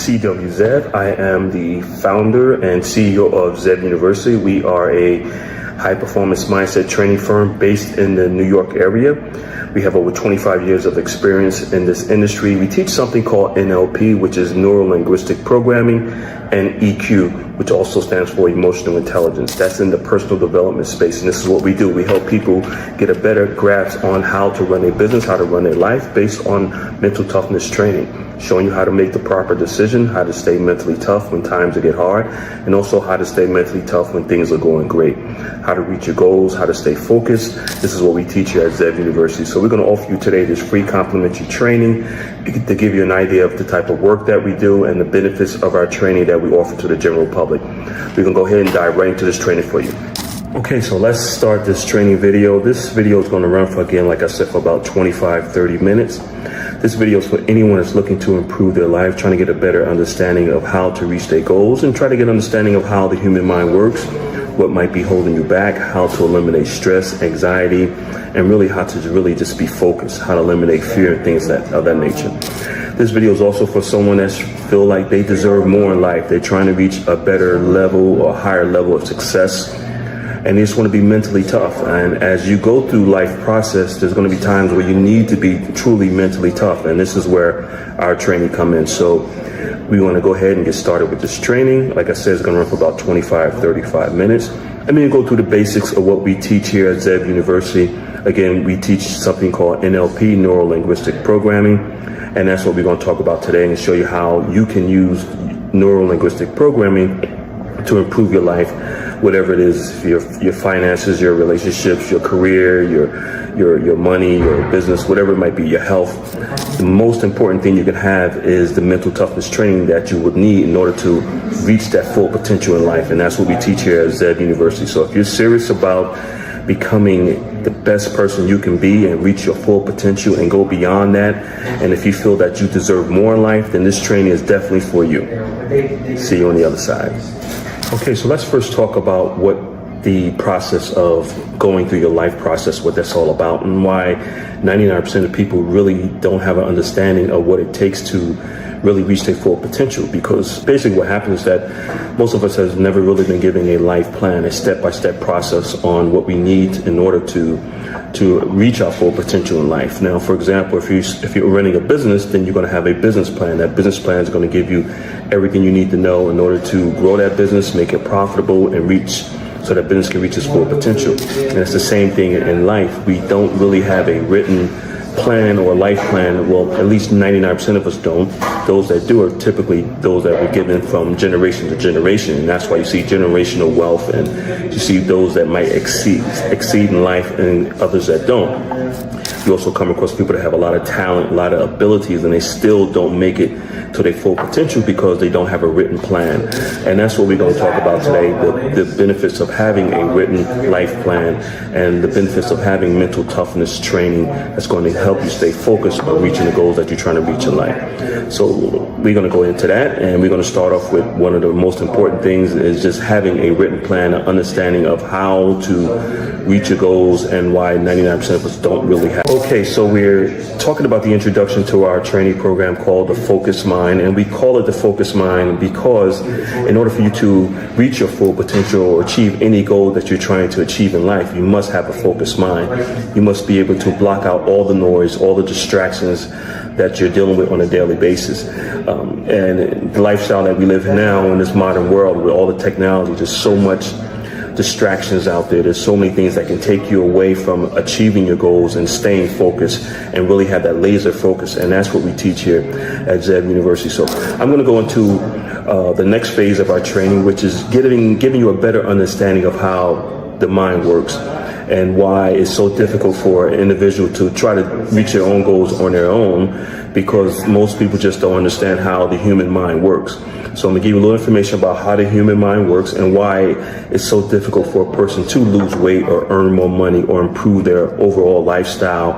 C.W. Zev. I am the founder and CEO of Zev University. We are a high-performance mindset training firm based in the New York area. We have over 25 years of experience in this industry. We teach something called NLP, which is Neuro-Linguistic Programming, and EQ, which also stands for Emotional Intelligence. That's in the personal development space, and this is what we do. We help people get a better grasp on how to run a business, how to run their life based on mental toughness training, showing you how to make the proper decision, how to stay mentally tough when times get hard, and also how to stay mentally tough when things are going great, how to reach your goals, how to stay focused. This is what we teach here at Zev University. So we're going to offer you today this free complimentary training to give you an idea of the type of work that we do and the benefits of our training that we offer to the general public. We're going to go ahead and dive right into this training for you. Okay, so let's start this training video. This video is going to run for, again, like I said, for about 25-30 minutes. This video is for anyone that's looking to improve their life, trying to get a better understanding of how to reach their goals, and try to get an understanding of how the human mind works, what might be holding you back, how to eliminate stress, anxiety, and really how to really just be focused, how to eliminate fear and things of that nature. This video is also for someone that feel like they deserve more in life. They're trying to reach a better level or higher level of success, and they just want to be mentally tough. And as you go through life process, there's going to be times where you need to be truly mentally tough, and this is where our training come in. So we want to go ahead and get started with this training. Like I said, it's going to run for about 25-35 minutes. I'm going to go through the basics of what we teach here at Zev University. Again, we teach something called NLP, Neuro-Linguistic Programming, and that's what we're going to talk about today, and show you how you can use Neuro-Linguistic Programming to improve your life, whatever it is, your finances, your relationships, your career, your money, your business, whatever it might be, your health. The most important thing you can have is the mental toughness training that you would need in order to reach that full potential in life, and that's what we teach here at Zev University. So if you're serious about becoming the best person you can be and reach your full potential and go beyond that, and if you feel that you deserve more in life, then this training is definitely for you. See you on the other side. Okay, so let's first talk about what the process of going through your life process, what that's all about, and why 99% of people really don't have an understanding of what it takes to really reach their full potential. Because basically what happens is that most of us has never really been given a life plan, a step-by-step process on what we need in order to reach our full potential in life. Now, for example, if you're running a business, then you're going to have a business plan. That business plan is going to give you everything you need to know in order to grow that business, make it profitable, and so that business can reach its full potential. And it's the same thing in life. We don't really have a written plan or life plan. Well, at least 99% of us don't. Those that do are typically those that were given from generation to generation, and that's why you see generational wealth, and you see those that might exceed in life and others that don't. You also come across people that have a lot of talent, a lot of abilities, and they still don't make it to their full potential because they don't have a written plan. And that's what we're going to talk about today, the benefits of having a written life plan and the benefits of having mental toughness training that's going to help you stay focused on reaching the goals that you're trying to reach in life. So we're going to go into that, and we're going to start off with one of the most important things is just having a written plan, an understanding of how to reach your goals and why 99% of us don't really have. Okay, so we're talking about the introduction to our training program called the Focus Mind, and we call it the Focus Mind because in order for you to reach your full potential or achieve any goal that you're trying to achieve in life, you must have a focused mind. You must be able to block out all the noise, all the distractions that you're dealing with on a daily basis. And the lifestyle that we live in now in this modern world with all the technology, there's so much distractions out there. There's so many things that can take you away from achieving your goals and staying focused and really have that laser focus. And that's what we teach here at Zev University. So I'm going to go into the next phase of our training, which is giving you a better understanding of how the mind works and why it's so difficult for an individual to try to reach their own goals on their own, because most people just don't understand how the human mind works. So I'm going to give you a little information about how the human mind works and why it's so difficult for a person to lose weight or earn more money or improve their overall lifestyle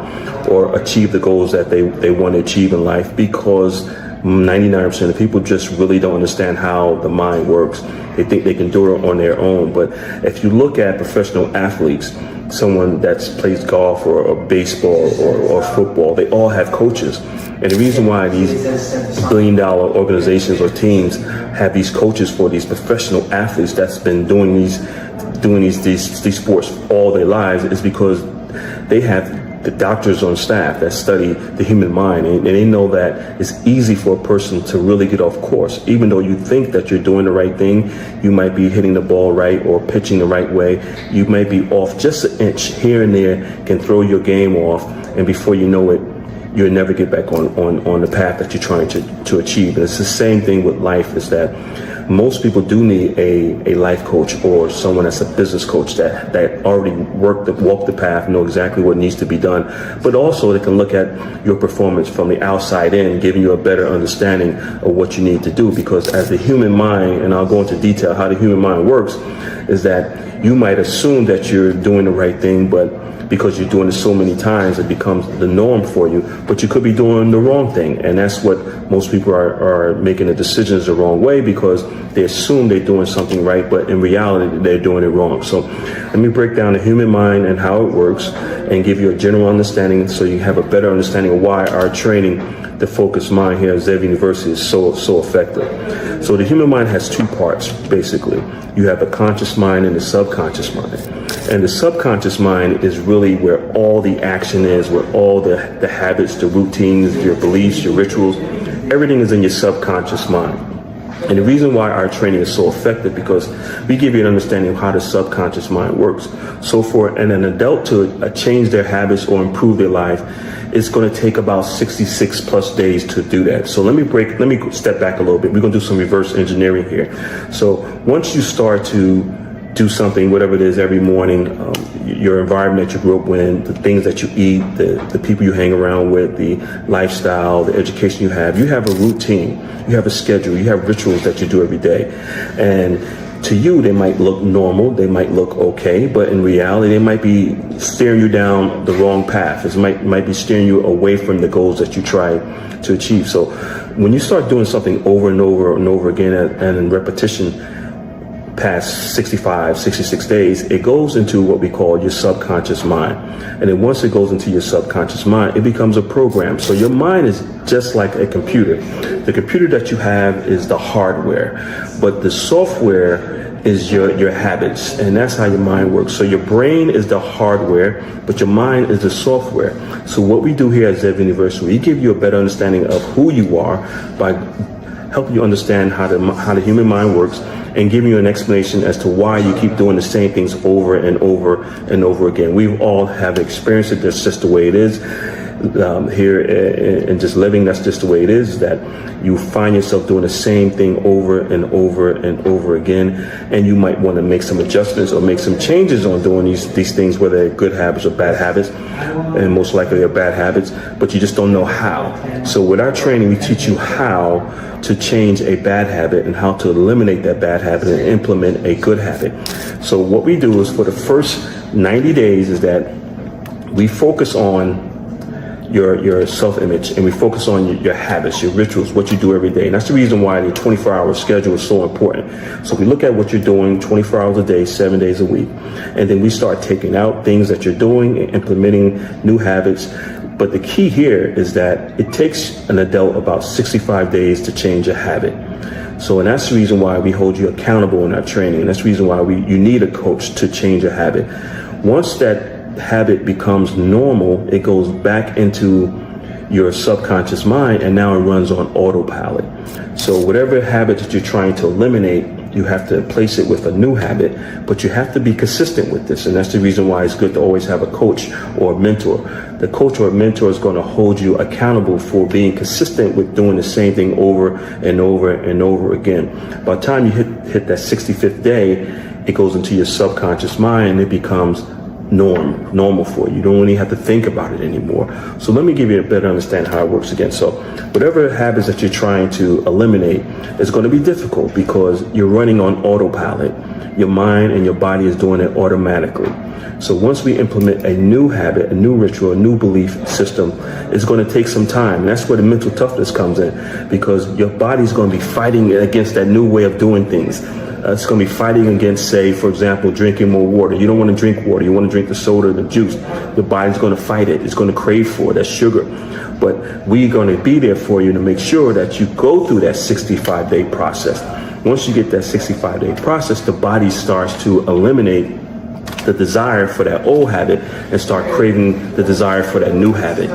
or achieve the goals that they want to achieve in life, because 99% of people just really don't understand how the mind works. They think they can do it on their own. But if you look at professional athletes, someone that plays golf or baseball or football, they all have coaches. And the reason why these billion-dollar organizations or teams have these coaches for these professional athletes that's been doing these sports all their lives is because they have the doctors on staff that study the human mind, and they know that it's easy for a person to really get off course. Even though you think that you're doing the right thing, you might be hitting the ball right or pitching the right way, you might be off just an inch here and there, can throw your game off, and before you know it, you'll never get back on the path that you're trying to achieve. And it's the same thing with life, is that most people do need a life coach or someone that's a business coach that already walked the path, know exactly what needs to be done. But also they can look at your performance from the outside in, giving you a better understanding of what you need to do. Because as the human mind, and I'll go into detail how the human mind works, is that you might assume that you're doing the right thing, but because you're doing it so many times, it becomes the norm for you, but you could be doing the wrong thing. And that's what most people are making the decisions the wrong way, because they assume they're doing something right, but in reality, they're doing it wrong. So let me break down the human mind and how it works and give you a general understanding so you have a better understanding of why our training, the focused mind here at Zev University, is so effective. So the human mind has two parts, basically. You have the conscious mind and the subconscious mind. And the subconscious mind is really where all the action is, where all the habits, the routines, your beliefs, your rituals, everything is in your subconscious mind. And the reason why our training is so effective, because we give you an understanding of how the subconscious mind works. So for an adult to change their habits or improve their life, it's going to take about 66 plus days to do that. So let me step back a little bit. We're going to do some reverse engineering here. So once you start to do something, whatever it is, every morning, your environment that you grew up in, the things that you eat, the people you hang around with, the lifestyle, the education you have a routine, you have a schedule, you have rituals that you do every day. And to you, they might look normal, they might look okay, but in reality, they might be steering you down the wrong path. It might be steering you away from the goals that you try to achieve. So when you start doing something over and over and over again and in repetition, past 65, 66 days, it goes into what we call your subconscious mind. And then once it goes into your subconscious mind, it becomes a program. So your mind is just like a computer. The computer that you have is the hardware, but the software is your habits, and that's how your mind works. So your brain is the hardware, but your mind is the software. So what we do here at Zev University, we give you a better understanding of who you are by helping you understand how the human mind works, and giving you an explanation as to why you keep doing the same things over and over and over again. We all have experienced it. That's just the way it is. Here and just living, that's just the way it is, that you find yourself doing the same thing over and over and over again, and you might want to make some adjustments or make some changes on doing these things, whether they're good habits or bad habits, and most likely they're bad habits, but you just don't know how. So with our training, we teach you how to change a bad habit and how to eliminate that bad habit and implement a good habit. So what we do is, for the first 90 days, is that we focus on your self-image, and we focus on your habits, your rituals, what you do every day. And that's the reason why the 24-hour schedule is so important. So we look at what you're doing 24 hours a day, 7 days a week, and then we start taking out things that you're doing and implementing new habits. But the key here is that it takes an adult about 65 days to change a habit. So, and that's the reason why we hold you accountable in our training. And that's the reason why you need a coach to change a habit. Once that habit becomes normal, it goes back into your subconscious mind, and now it runs on autopilot. So whatever habit that you're trying to eliminate, you have to place it with a new habit, but you have to be consistent with this. And that's the reason why it's good to always have a coach or a mentor. The coach or mentor is going to hold you accountable for being consistent with doing the same thing over and over and over again. By the time you hit that 65th day, it goes into your subconscious mind, and it becomes normal for you. You don't really have to think about it anymore. So let me give you a better understanding how it works again. So whatever habits that you're trying to eliminate is going to be difficult, because you're running on autopilot. Your mind and your body is doing it automatically. So once we implement a new habit, a new ritual, a new belief system, it's going to take some time. And that's where the mental toughness comes in, because your body's going to be fighting against that new way of doing things. It's going to be fighting against, say, for example, drinking more water. You don't want to drink water. You want to drink the soda, the juice. Your body's going to fight it. It's going to crave for it. That's sugar. But we're going to be there for you to make sure that you go through that 65-day process. Once you get that 65-day process, the body starts to eliminate the desire for that old habit and start craving the desire for that new habit.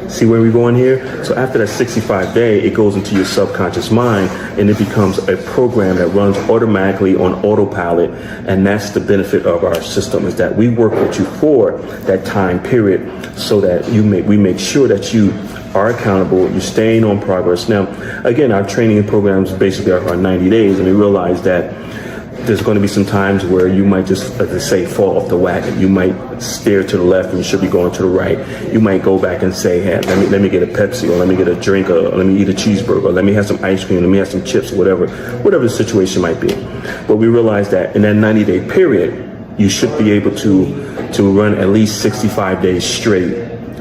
See where we're going here? So after that 65-day, it goes into your subconscious mind and it becomes a program that runs automatically on autopilot. And that's the benefit of our system, is that we work with you for that time period so that we make sure that you are accountable, you're staying on progress. Now, again, our training programs basically are 90 days, and we realize that there's going to be some times where you might just, as they say, fall off the wagon. You might steer to the left and you should be going to the right. You might go back and say, hey, let me get a Pepsi, or let me get a drink, or let me eat a cheeseburger, or let me have some ice cream, let me have some chips, or whatever the situation might be. But we realize that in that 90-day period, you should be able to run at least 65 days straight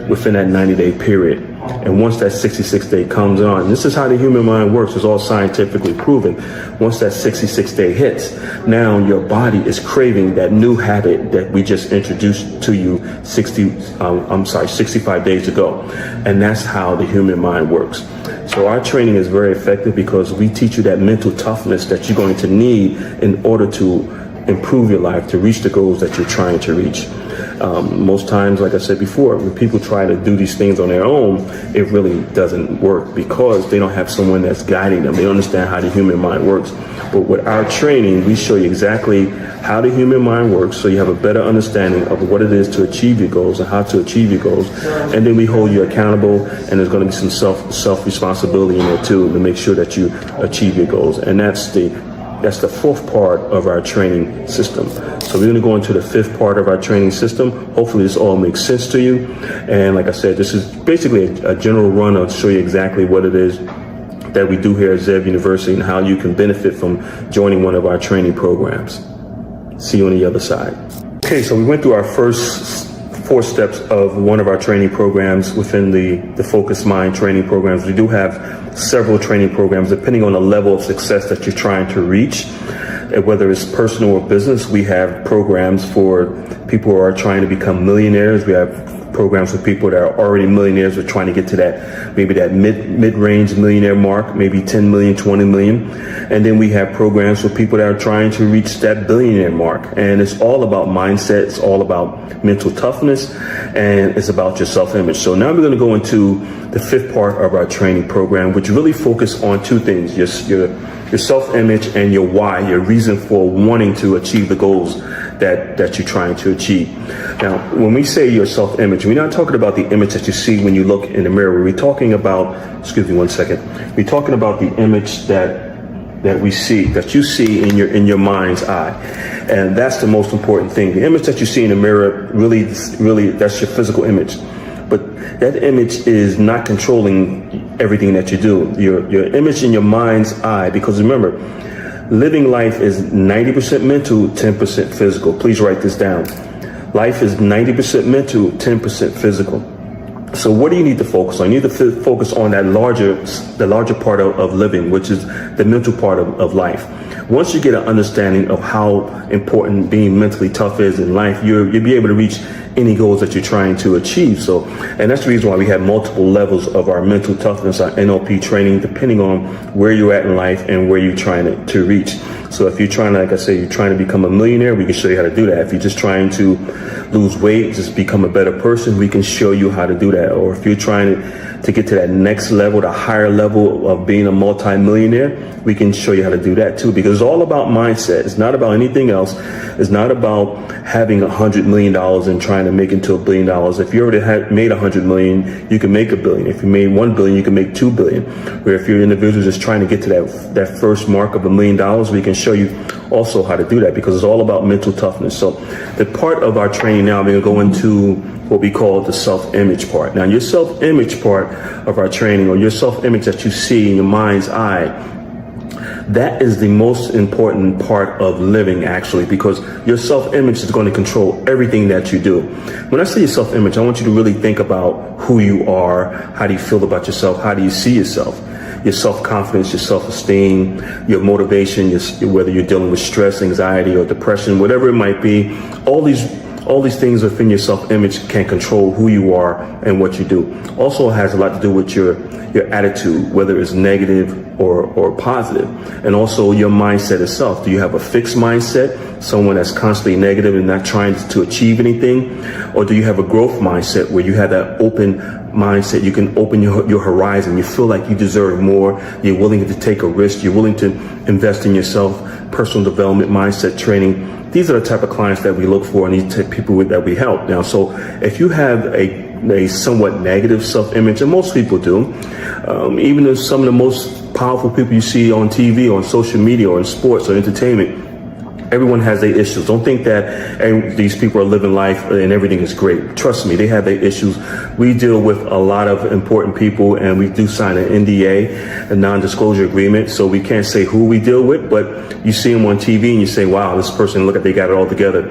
within that 90-day period. And once that 66th day comes on, this is how the human mind works. It's all scientifically proven. Once that 66th day hits, now your body is craving that new habit that we just introduced to you 65 days ago. And that's how the human mind works. So our training is very effective because we teach you that mental toughness that you're going to need in order to improve your life, to reach the goals that you're trying to reach. Most times, like I said before, when people try to do these things on their own, it really doesn't work because they don't have someone that's guiding them. They don't understand how the human mind works. But with our training, we show you exactly how the human mind works, so you have a better understanding of what it is to achieve your goals and how to achieve your goals. And then we hold you accountable, and there's going to be some self-responsibility in there too to make sure that you achieve your goals. And that's the fourth part of our training system. So we're going to go into the fifth part of our training system. Hopefully this all makes sense to you. And like I said, this is basically a general run to show you exactly what it is that we do here at Zev University and how you can benefit from joining one of our training programs. See you on the other side. Okay, so we went through our first 4 steps of one of our training programs within the Focused Mind training programs. We do have several training programs depending on the level of success that you're trying to reach. Whether it's personal or business, we have programs for people who are trying to become millionaires. We have programs for people that are already millionaires or trying to get to that mid-range millionaire mark, maybe 10 million, 20 million. And then we have programs for people that are trying to reach that billionaire mark. And it's all about mindset. It's all about mental toughness, and it's about your self-image. So now we're going to go into the fifth part of our training program, which really focus on 2 things: your self-image and your why, your reason for wanting to achieve the goals that you're trying to achieve. Now, when we say your self-image, we're not talking about the image that you see when you look in the mirror. We're talking about, excuse me one second, we're talking about the image that we see, that you see in your mind's eye. And that's the most important thing. The image that you see in the mirror, really, that's your physical image. But that image is not controlling everything that you do. Your image in your mind's eye, because remember, living life is 90% mental, 10% physical. Please write this down. Life is 90% mental, 10% physical. So what do you need to focus on? You need to focus on the larger part of living, which is the mental part of life. Once you get an understanding of how important being mentally tough is in life, you'll be able to reach any goals that you're trying to achieve. So, and that's the reason why we have multiple levels of our mental toughness, our NLP training, depending on where you're at in life and where you're trying to reach. So if you're trying to, like I say, you're trying to become a millionaire, we can show you how to do that. If you're just trying to lose weight, just become a better person, we can show you how to do that. Or if you're trying to get to that next level, the higher level of being a multi-millionaire, we can show you how to do that too, because it's all about mindset. It's not about anything else. It's not about having $100 million and trying to make it to $1 billion. If you already made $100 million, you can make $1 billion. If you made $1 billion, you can make $2 billion. Where if you're an individual just trying to get to that first mark of $1 million, we can show you also how to do that, because it's all about mental toughness. So the part of our training now, we're going to go into what we call the self-image part. Now, your self-image part of our training, or your self-image that you see in your mind's eye, that is the most important part of living, actually, because your self-image is going to control everything that you do. When I say your self-image, I want you to really think about who you are. How do you feel about yourself? How do you see yourself? your self-confidence, your self-esteem, your motivation, whether you're dealing with stress, anxiety, or depression, whatever it might be. All these things within your self-image can control who you are and what you do. Also has a lot to do with your attitude, whether it's negative or positive. And also your mindset itself. Do you have a fixed mindset, someone that's constantly negative and not trying to achieve anything? Or do you have a growth mindset where you have that open mindset? You can open your horizon. You feel like you deserve more. You're willing to take a risk. You're willing to invest in yourself. Personal development, mindset training. These are the type of clients that we look for and these type of people that we help. Now, so if you have a somewhat negative self-image, and most people do, even if some of the most powerful people you see on TV, on social media, or in sports or entertainment, everyone has their issues. Don't think that these people are living life and everything is great. Trust me, they have their issues. We deal with a lot of important people, and we do sign an NDA, a non-disclosure agreement, so we can't say who we deal with, but you see them on TV and you say, wow, this person, look at, they got it all together.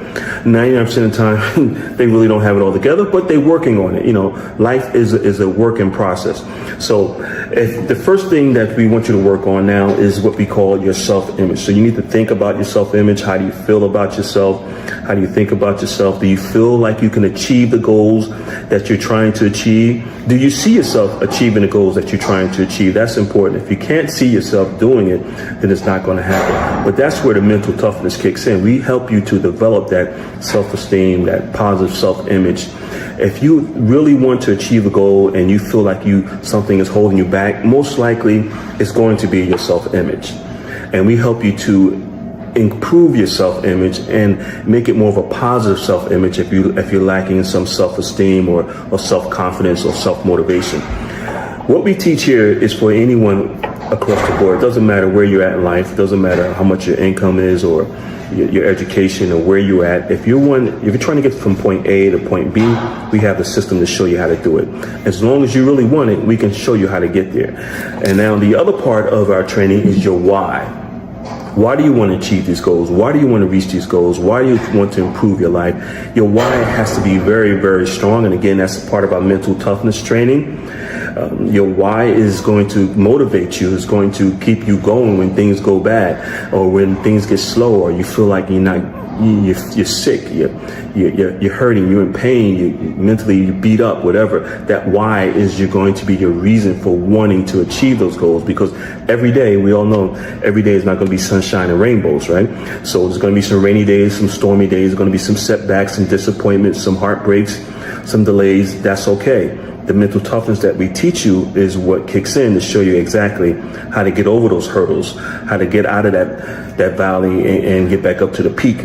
99% of the time, they really don't have it all together, but they're working on it. You know, life is a work in process. So if the first thing that we want you to work on now is what we call your self-image. So you need to think about your self-image. How do you feel about yourself? How do you think about yourself? Do you feel like you can achieve the goals that you're trying to achieve? Do you see yourself achieving the goals that you're trying to achieve? That's important. If you can't see yourself doing it, then it's not going to happen. But that's where the mental toughness kicks in. We help you to develop that self-esteem, that positive self-image. If you really want to achieve a goal and you feel like something is holding you back, most likely it's going to be your self-image. And we help you to improve your self-image and make it more of a positive self-image if you're lacking in some self-esteem or self-confidence or self-motivation. What we teach here is for anyone across the board. It doesn't matter where you're at in life. It doesn't matter how much your income is or your education or where you're at. If you're trying to get from point A to point B, we have the system to show you how to do it. As long as you really want it, we can show you how to get there. And now the other part of our training is your why. Why do you want to achieve these goals? Why do you want to reach these goals? Why do you want to improve your life? Your why has to be very, very strong. And again, that's part of our mental toughness training. Your why is going to motivate you. It's going to keep you going when things go bad or when things get slow or you feel like you're sick, you're hurting, you're in pain, you're mentally beat up, whatever. That why is going to be your reason for wanting to achieve those goals, because every day, we all know, every day is not going to be sunshine and rainbows, right? So there's going to be some rainy days, some stormy days, there's going to be some setbacks, some disappointments, some heartbreaks, some delays. That's okay. The mental toughness that we teach you is what kicks in to show you exactly how to get over those hurdles, how to get out of that valley and get back up to the peak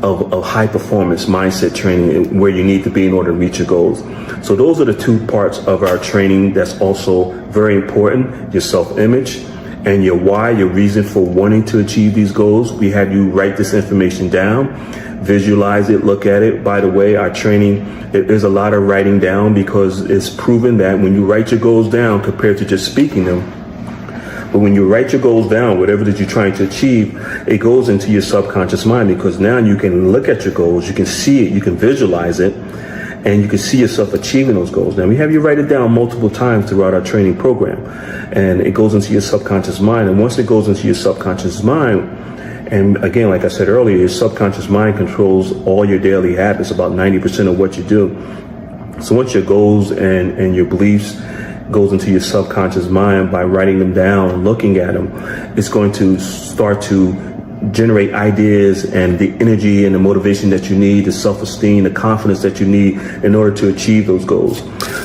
of high performance mindset training where you need to be in order to reach your goals. So those are the two parts of our training that's also very important: your self-image and your why, your reason for wanting to achieve these goals. We have you write this information down, visualize it, look at it. By the way, our training, there's a lot of writing down because it's proven that when you write your goals down compared to just speaking them, but when you write your goals down, whatever that you're trying to achieve, it goes into your subconscious mind, because now you can look at your goals, you can see it, you can visualize it, and you can see yourself achieving those goals. Now, we have you write it down multiple times throughout our training program, and it goes into your subconscious mind. And once it goes into your subconscious mind, and again, like I said earlier, your subconscious mind controls all your daily habits, about 90% of what you do. So once your goals and your beliefs goes into your subconscious mind, by writing them down and looking at them, it's going to start to generate ideas and the energy and the motivation that you need, the self-esteem, the confidence that you need in order to achieve those goals.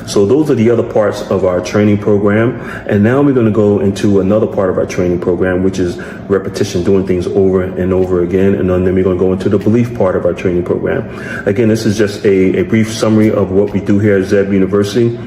So those are the other parts of our training program. And now we're going to go into another part of our training program, which is repetition, doing things over and over again. And then we're going to go into the belief part of our training program. Again, this is just a brief summary of what we do here at Zeb University.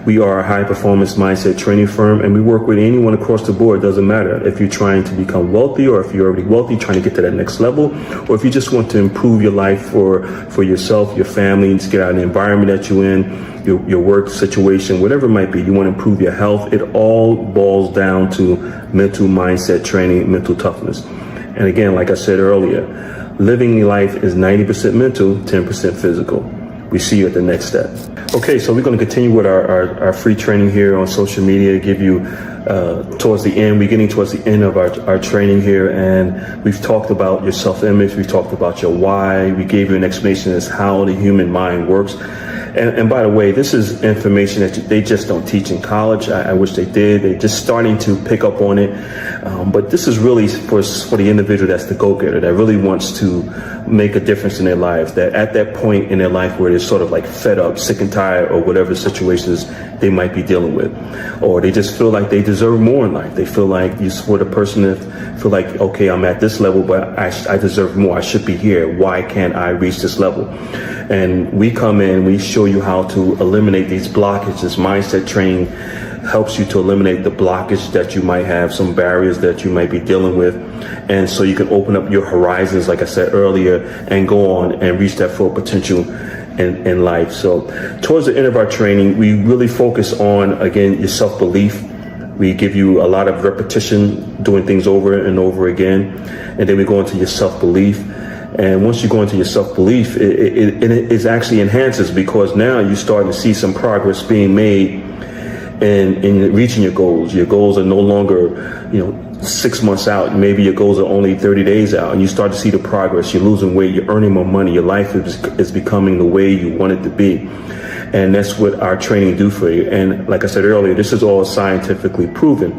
We are a high-performance mindset training firm, and we work with anyone across the board. It doesn't matter if you're trying to become wealthy or if you're already wealthy, trying to get to that next level, or if you just want to improve your life for yourself, your family, and just get out of the environment that you're in, your work situation, whatever it might be. You want to improve your health. It all boils down to mental mindset training, mental toughness. And again, like I said earlier, living life is 90% mental, 10% physical. we see you at the next step. Okay, so we're going to continue with our free training here on social media, give you towards the end. We're getting towards the end of our training here, and we've talked about your self-image, we've talked about your why, we gave you an explanation as how the human mind works. And by the way, this is information that they just don't teach in college. I wish they did. They're just starting to pick up on it. But this is really for the individual that's the go-getter, that really wants to make a difference in their lives, that at that point in their life where they're sort of like fed up, sick and tired, or whatever situations they might be dealing with, or they just feel like they deserve more in life. They feel like you support a person that feel like, okay, I'm at this level, but I deserve more. I should be here. Why can't I reach this level? And we come in, we show you how to eliminate these blockages. Mindset training helps you to eliminate the blockage that you might have, some barriers that you might be dealing with. And so you can open up your horizons, like I said earlier, and go on and reach that full potential in life. So towards the end of our training, we really focus on, again, your self-belief. We give you a lot of repetition, doing things over and over again. And then we go into your self-belief. And once you go into your self-belief, it actually enhances, because now you're starting to see some progress being made in reaching your goals. Your goals are no longer, 6 months out. Maybe your goals are only 30 days out, and you start to see the progress. You're losing weight, you're earning more money, your life is becoming the way you want it to be. And that's what our training do for you. And like I said earlier, this is all scientifically proven.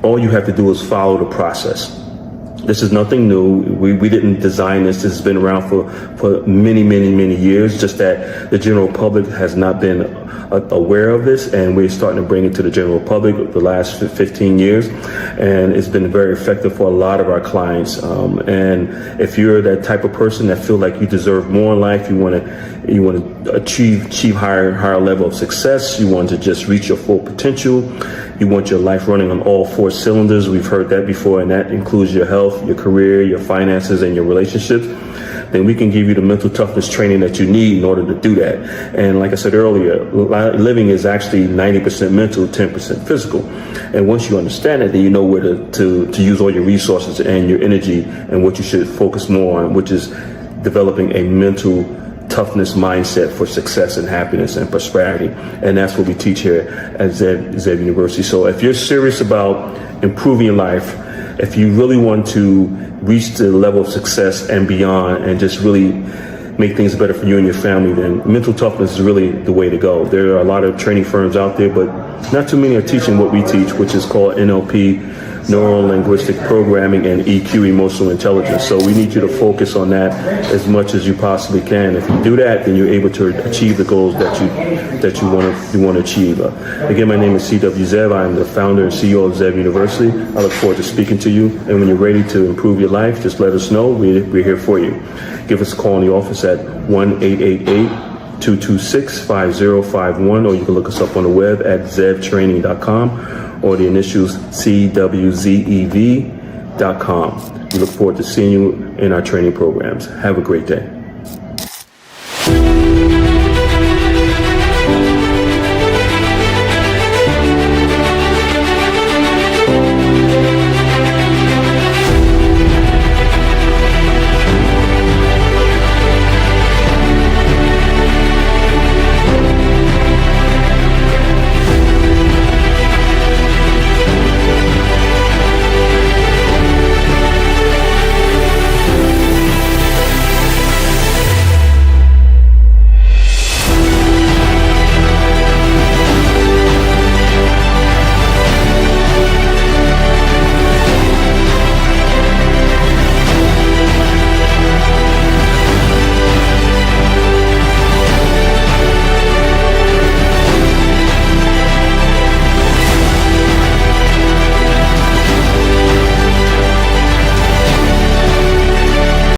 All you have to do is follow the process. This is nothing new. We didn't design this. This has been around for many, many, many years, just that the general public has not been aware of this, and we're starting to bring it to the general public the last 15 years, and it's been very effective for a lot of our clients. And if you're that type of person that feel like you deserve more in life, you want to achieve higher level of success, you want to just reach your full potential, you want your life running on all 4 cylinders. We've heard that before, and that includes your health, your career, your finances, and your relationships. Then we can give you the mental toughness training that you need in order to do that. And like I said earlier, living is actually 90% mental, 10% physical. And once you understand it, then you know where to use all your resources and your energy, and what you should focus more on, which is developing a mental toughness mindset for success and happiness and prosperity. And that's what we teach here at Zev University. So if you're serious about improving your life, if you really want to reach the level of success and beyond, and just really make things better for you and your family, then mental toughness is really the way to go. There are a lot of training firms out there, but not too many are teaching what we teach, which is called NLP, Neuro-Linguistic Programming, and EQ, Emotional Intelligence. So we need you to focus on that as much as you possibly can. If you do that, then you're able to achieve the goals that you want to achieve. Again, my name is C.W. Zev. I'm the founder and CEO of Zev University. I look forward to speaking to you. And when you're ready to improve your life, just let us know. We're here for you. Give us a call in the office at 1-888-226-5051, or you can look us up on the web at zevtraining.com, or the initials CWZEV.com. We look forward to seeing you in our training programs. Have a great day.